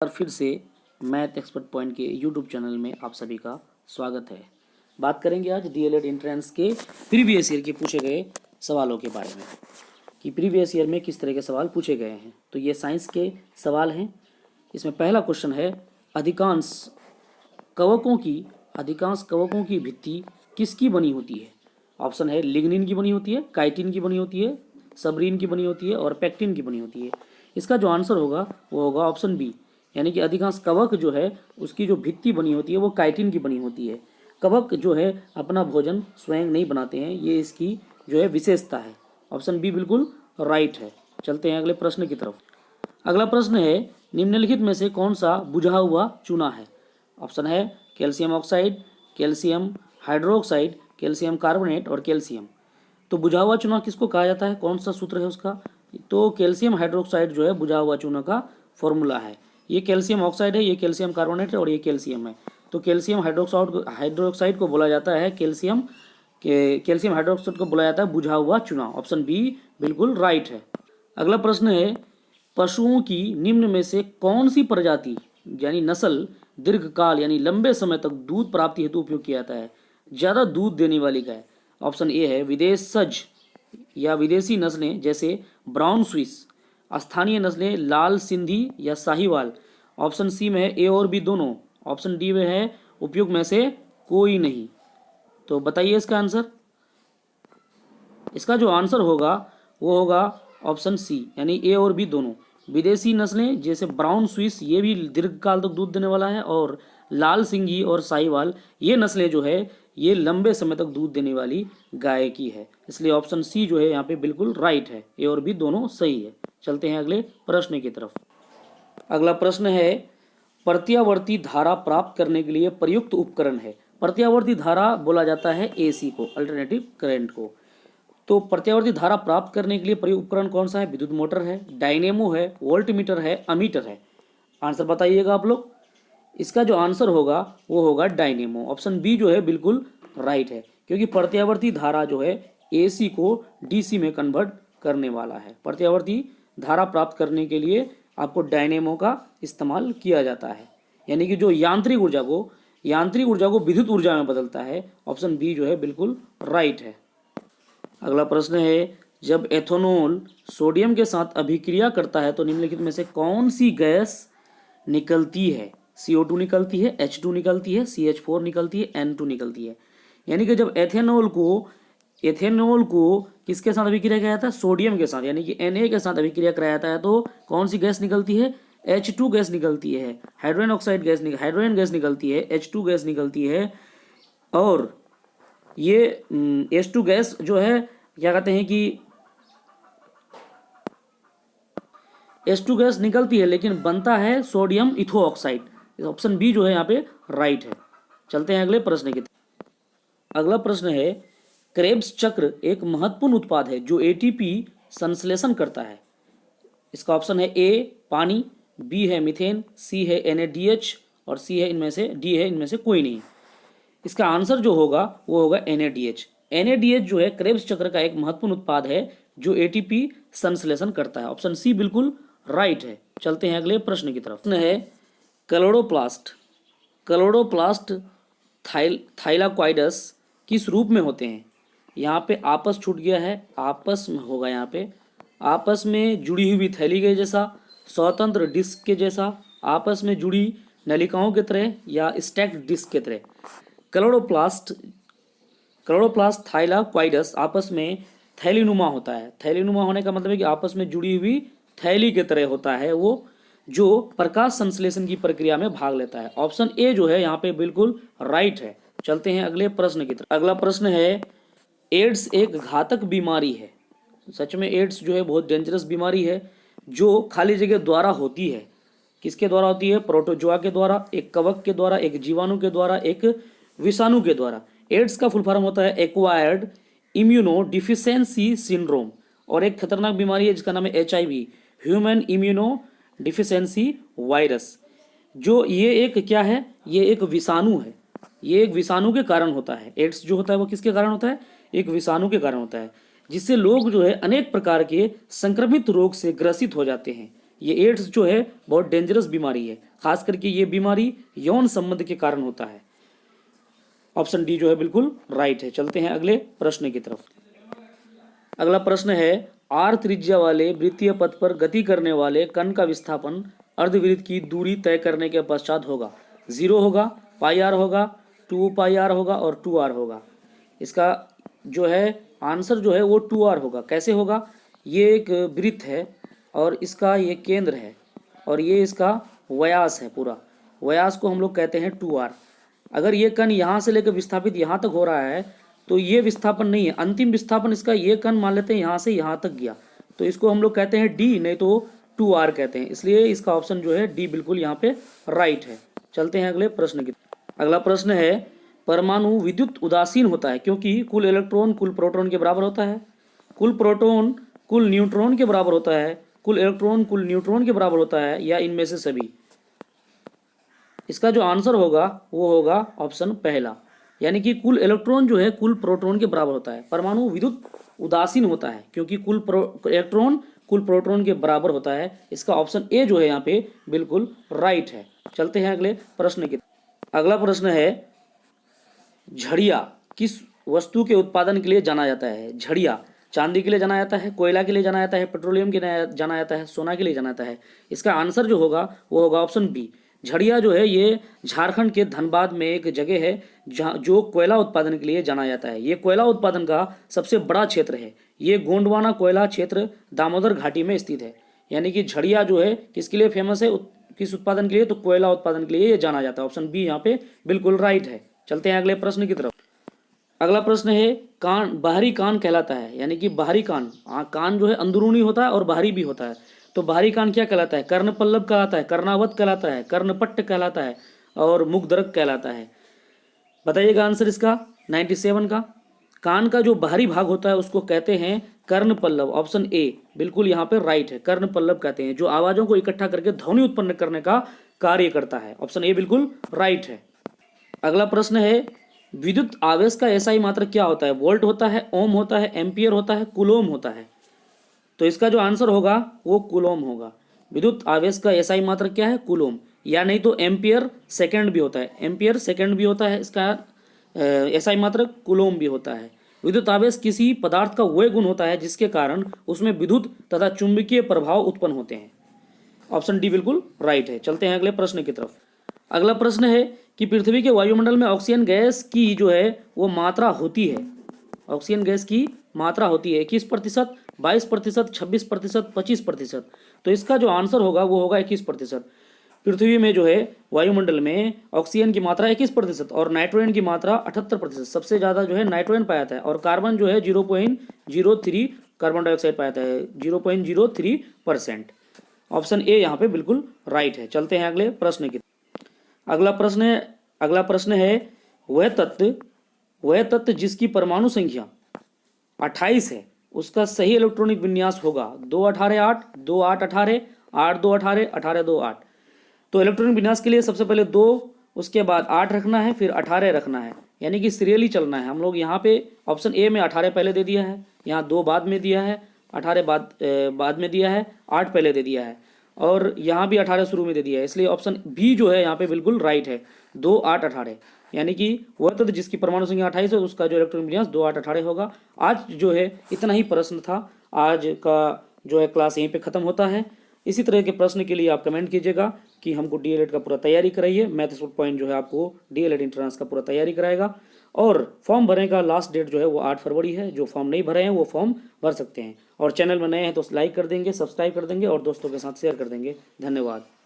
और फिर से मैथ एक्सपर्ट पॉइंट के यूट्यूब चैनल में आप सभी का स्वागत है। बात करेंगे आज डीएलएड एंट्रेंस के प्रीवियस ईयर के पूछे गए सवालों के बारे में कि प्रीवियस ईयर में किस तरह के सवाल पूछे गए हैं। तो ये साइंस के सवाल हैं। इसमें पहला क्वेश्चन है, अधिकांश कवकों की भित्ति किसकी बनी होती है। ऑप्शन है लिग्निन की बनी होती है, काइटिन की बनी होती है, सबरीन की बनी होती है और पेक्टिन की बनी होती है। इसका जो आंसर होगा वो होगा ऑप्शन बी, यानी कि अधिकांश कवक जो है उसकी जो भित्ति बनी होती है वो काइटिन की बनी होती है। कवक जो है अपना भोजन स्वयं नहीं बनाते हैं, ये इसकी जो है विशेषता है। ऑप्शन बी बिल्कुल राइट है। चलते हैं अगले प्रश्न की तरफ। अगला प्रश्न है, निम्नलिखित में से कौन सा बुझा हुआ चूना है। ऑप्शन है calcium oxide, calcium hydroxide, calcium carbonate और कैल्शियम। तो बुझा हुआ चूना किसको कहा जाता है, कौन सा सूत्र है उसका। तो कैल्शियम हाइड्रोक्साइड जो है बुझा हुआ चूना का फॉर्मूला है। ये कैल्शियम ऑक्साइड है, ये कैल्शियम कार्बोनेट है और ये कैल्शियम है। तो कैल्शियम हाइड्रोक्साइड को बोला जाता है कैल्शियम हाइड्रोक्साइड को बोला जाता है बुझा हुआ चूना। ऑप्शन बी बिल्कुल राइट है। अगला प्रश्न है, पशुओं की निम्न में से कौन सी प्रजाति यानी नस्ल दीर्घकाल यानी लंबे समय तक दूध प्राप्ति हेतु उपयोग किया जाता है, ज्यादा दूध देने वाली गाय। ऑप्शन ए है विदेशज या विदेशी नस्लें जैसे ब्राउन स्विस, स्थानीय नस्लें लाल सिंधी या साहीवाल। ऑप्शन सी में है ए और बी दोनों। ऑप्शन डी में है उपयोग में से कोई नहीं। तो बताइए इसका आंसर। इसका जो आंसर होगा वो होगा ऑप्शन सी, यानी ए और बी दोनों। विदेशी नस्लें जैसे ब्राउन स्विस ये भी दीर्घकाल तक दूध देने वाला है, और लाल सिंघी और साहीवाल ये नस्लें जो है ये लंबे समय तक दूध देने वाली गाय की है। इसलिए ऑप्शन सी जो है यहाँ पे बिल्कुल राइट है, ए और बी दोनों सही है। चलते हैं अगले प्रश्न की तरफ। अगला प्रश्न है, प्रत्यावर्ती धारा प्राप्त करने के लिए प्रयुक्त उपकरण है। प्रत्यावर्ती धारा बोला जाता है एसी को, अल्टरनेटिव करंट को। तो प्रत्यावर्ती धारा प्राप्त करने के लिए प्रयुक्त उपकरण कौन सा है, विद्युत मोटर है, डायनेमो है, वोल्टमीटर है, अमीटर है। आंसर बताइएगा आप लोग। इसका जो आंसर होगा वो होगा डायनेमो। ऑप्शन बी जो है बिल्कुल राइट है, क्योंकि प्रत्यावर्ती धारा जो है एसी को डीसी में कन्वर्ट करने वाला है। प्रत्यावर्ती धारा प्राप्त करने के लिए आपको डायनेमो का इस्तेमाल किया जाता है, यानी कि जो यांत्रिक ऊर्जा को विद्युत ऊर्जा में बदलता है। ऑप्शन बी जो है बिल्कुल राइट है। अगला प्रश्न है, जब एथेनॉल सोडियम के साथ अभिक्रिया करता है तो निम्नलिखित में से कौन सी गैस निकलती है। CO2 निकलती है, H2 निकलती है, CH4 निकलती है, N2 निकलती है। यानी कि जब एथेनॉल को किसके साथ अभिक्रिया कराया जाता है, सोडियम के साथ, यानी कि Na के साथ अभिक्रिया कराया जाता है तो कौन सी गैस निकलती है, H2 गैस निकलती है, हाइड्रोजन गैस निकलती है, H2 गैस निकलती है। और ये H2 गैस जो है क्या कहते हैं कि H2 गैस निकलती है लेकिन बनता है सोडियम इथो ऑक्साइड। ऑप्शन बी जो है यहाँ पे राइट है। चलते हैं अगले प्रश्न की तरफ। अगला प्रश्न है, क्रेब्स चक्र एक महत्वपूर्ण उत्पाद है जो एटीपी संश्लेषण करता है। इसका ऑप्शन है ए पानी, बी है मीथेन, सी है NaDH और सी है इनमें से डी है इनमें से कोई नहीं। इसका आंसर जो होगा वो होगा NaDH। NaDH जो है क्रेब्स चक्र का एक महत्वपूर्ण उत्पाद है जो एटीपी संश्लेषण करता है। ऑप्शन सी बिल्कुल राइट है। चलते हैं अगले प्रश्न की तरफ। प्रश्न है, क्लोरोप्लास्ट थाइलाक्वाइडस किस रूप में होते हैं। यहाँ पे आपस छूट गया है, आपस में होगा, यहाँ पे आपस में जुड़ी हुई थैली के जैसा, स्वतंत्र डिस्क के जैसा, आपस में जुड़ी नलिकाओं की तरह या स्टैक्ड डिस्क की तरह। क्लोरोप्लास्ट थाइलाक्वाइडस आपस में थैलीनुमा होता है। थैलीनुमा होने का मतलब है कि आपस में जुड़ी हुई थैली की तरह होता है वो, जो प्रकाश संश्लेषण की प्रक्रिया में भाग लेता है। ऑप्शन ए जो है यहाँ पे बिल्कुल राइट है। चलते हैं अगले प्रश्न की तरफ। अगला प्रश्न है, एड्स एक घातक बीमारी है। सच में एड्स जो है बहुत डेंजरस बीमारी है जो खाली जगह द्वारा होती है। किसके द्वारा होती है, प्रोटोजोआ के द्वारा, एक कवक के द्वारा, एक जीवाणु के द्वारा, एक विषाणु के द्वारा। एड्स का फुल फॉर्म होता है एक्वायर्ड इम्यूनो डिफिशियंसी सिंड्रोम, और एक खतरनाक बीमारी है जिसका नाम है HIV, human immuno deficiency virus. जो ये एक क्या है, ये एक विषाणु है। ये एक विषाणु के कारण होता है। एड्स जो होता है वो किसके कारण होता है, एक विषाणु के कारण होता है, जिससे लोग जो है अनेक प्रकार के संक्रमित रोग से ग्रसित हो जाते हैं। ये एड्स जो है बहुत डेंजरस बीमारी है, खास करके ये बीमारी यौन संबंध के कारण होता है। ऑप्शन डी जो है बिल्कुल राइट है। चलते हैं अगले प्रश्न की तरफ। अगला प्रश्न है, आर त्रिज्या वाले वृत्तीय पथ पर गति करने वाले कण का विस्थापन अर्धवृत्त की दूरी तय करने के पश्चात होगा। 0 होगा, पाई आर होगा, 2 पाई आर होगा और 2 आर होगा। इसका जो है आंसर जो है वो 2 आर होगा। कैसे होगा? ये एक वृत्त है और इसका ये केंद्र है और ये इसका व्यास है। पूरा व्यास को हम लोग कहते हैं 2 आर। अगर ये कण यहाँ से लेकर विस्थापित यहाँ तक हो रहा है तो ये विस्थापन नहीं है, अंतिम विस्थापन इसका ये कण मान लेते हैं यहाँ से यहाँ तक गया, तो इसको हम लोग कहते हैं डी, नहीं तो 2 आर कहते हैं। इसलिए इसका ऑप्शन जो है डी बिल्कुल यहाँ पे राइट है। चलते हैं अगले प्रश्न की। अगला प्रश्न है, परमाणु विद्युत उदासीन होता है क्योंकि कुल इलेक्ट्रॉन कुल प्रोटॉन के बराबर होता है, कुल प्रोटॉन कुल न्यूट्रॉन के बराबर होता है, कुल इलेक्ट्रॉन कुल न्यूट्रॉन के बराबर होता है, या इनमें से सभी। इसका जो आंसर होगा वो होगा ऑप्शन पहला, यानी कि कुल इलेक्ट्रॉन जो है कुल प्रोटॉन के बराबर होता है। परमाणु विद्युत उदासीन होता है क्योंकि कुल इलेक्ट्रॉन कुल प्रोटॉन के बराबर होता है। इसका ऑप्शन ए जो है यहाँ पे बिल्कुल राइट है। चलते हैं अगले प्रश्न की। अगला प्रश्न है, झड़िया किस वस्तु के उत्पादन के लिए जाना जाता है? झड़िया चांदी के लिए जाना जाता है, कोयला के लिए जाना जाता है, पेट्रोलियम के लिए जाना जाता है, सोना के लिए जाना जाता है। इसका आंसर जो होगा वो होगा ऑप्शन बी। झड़िया जो है ये झारखंड के धनबाद में एक जगह है जहाँ जो कोयला उत्पादन के लिए जाना जाता है। ये कोयला उत्पादन का सबसे बड़ा क्षेत्र है। ये गोंडवाना कोयला क्षेत्र दामोदर घाटी में स्थित है। यानी कि झड़िया जो है किसके लिए फेमस है, किस उत्पादन के लिए? तो कोयला उत्पादन के लिए ये जाना जाता है। ऑप्शन बी यहाँ पे बिल्कुल राइट है। चलते हैं अगले प्रश्न की तरफ। अगला प्रश्न है, कान बाहरी कान कहलाता है, यानी कि बाहरी कान, कान जो है अंदरूनी होता है और बाहरी भी होता है। तो बाहरी कान क्या कहलाता है? कर्णपल्लव कहलाता है, कर्णावत कहलाता है, कर्णपट्ट कहलाता है और मुखदरक कहलाता है। बताइएगा आंसर इसका 97 का। कान का जो बाहरी भाग होता है उसको कहते हैं कर्णपल्लव। ऑप्शन ए बिल्कुल यहाँ पे राइट है। कर्णपल्लव कहते हैं जो आवाजों को इकट्ठा करके ध्वनि उत्पन्न करने का कार्य करता है। ऑप्शन ए बिल्कुल राइट है। अगला प्रश्न है, विद्युत आवेश का एसआई मात्रक क्या होता है? वोल्ट होता है, ओम होता है, एम्पियर होता है, कूलोम होता है। तो इसका जो आंसर होगा वो कूलोम होगा। विद्युत आवेश का एसआई मात्रक क्या है? कूलोम, या नहीं तो एम्पियर सेकंड भी होता है, एम्पियर सेकंड भी होता है। इसका एसआई मात्रक कूलोम भी होता है। विद्युत आवेश किसी पदार्थ का वह गुण होता है जिसके कारण उसमें विद्युत तथा चुंबकीय प्रभाव उत्पन्न होते हैं। ऑप्शन डी बिल्कुल राइट है। चलते हैं अगले प्रश्न की तरफ। अगला प्रश्न है कि पृथ्वी के वायुमंडल में ऑक्सीजन गैस की जो है वो मात्रा होती है। ऑक्सीजन गैस की मात्रा होती है 21%, 22%, 26%, 25%। तो इसका जो आंसर होगा वो होगा 21%। पृथ्वी में जो है वायुमंडल में ऑक्सीजन की मात्रा 21% और नाइट्रोजन की मात्रा 78%। सबसे ज़्यादा जो है नाइट्रोजन पाया जाता है और कार्बन जो है 0.03 कार्बन डाइऑक्साइड पाया जाता है, 0.03%। ऑप्शन ए यहाँ पे बिल्कुल राइट है। चलते हैं अगले प्रश्न की। अगला प्रश्न है, वह तत्व जिसकी परमाणु संख्या 28 है उसका सही इलेक्ट्रॉनिक विन्यास होगा 2-18-8, 2-8-18, 8-2-18, 18-2-8। तो इलेक्ट्रॉनिक विन्यास के लिए सबसे पहले 2, उसके बाद 8 रखना है, फिर 18 रखना है, यानी कि सीरियली चलना है। हम लोग यहाँ पे ऑप्शन ए में 18 पहले दे दिया है, यहाँ 2 बाद में दिया है, 18 बाद में दिया है, 8 पहले दे दिया है और यहाँ भी 18 शुरू में दे दिया है। इसलिए ऑप्शन बी जो है यहाँ पे बिल्कुल राइट है, 2-8-18, यानी कि वह तत्व जिसकी परमाणु संख्या 28 है उसका जो इलेक्ट्रॉनिक विन्यास 2-8-18 होगा। आज जो है इतना ही प्रश्न था। आज का जो है क्लास यहीं पे ख़त्म होता है। इसी तरह के प्रश्न के लिए आप कमेंट कीजिएगा कि हमको डीएलएड का पूरा तैयारी कराइए। मैथ स्पोर्ट पॉइंट जो है आपको डीएलएड एंट्रेंस का पूरा तैयारी कराएगा और फॉर्म भरने का लास्ट डेट जो है वो 8 फरवरी है। जो फॉर्म नहीं भरे हैं वो फॉर्म भर सकते हैं और चैनल में नए हैं तो लाइक कर देंगे, सब्सक्राइब कर देंगे और दोस्तों के साथ शेयर कर देंगे। धन्यवाद।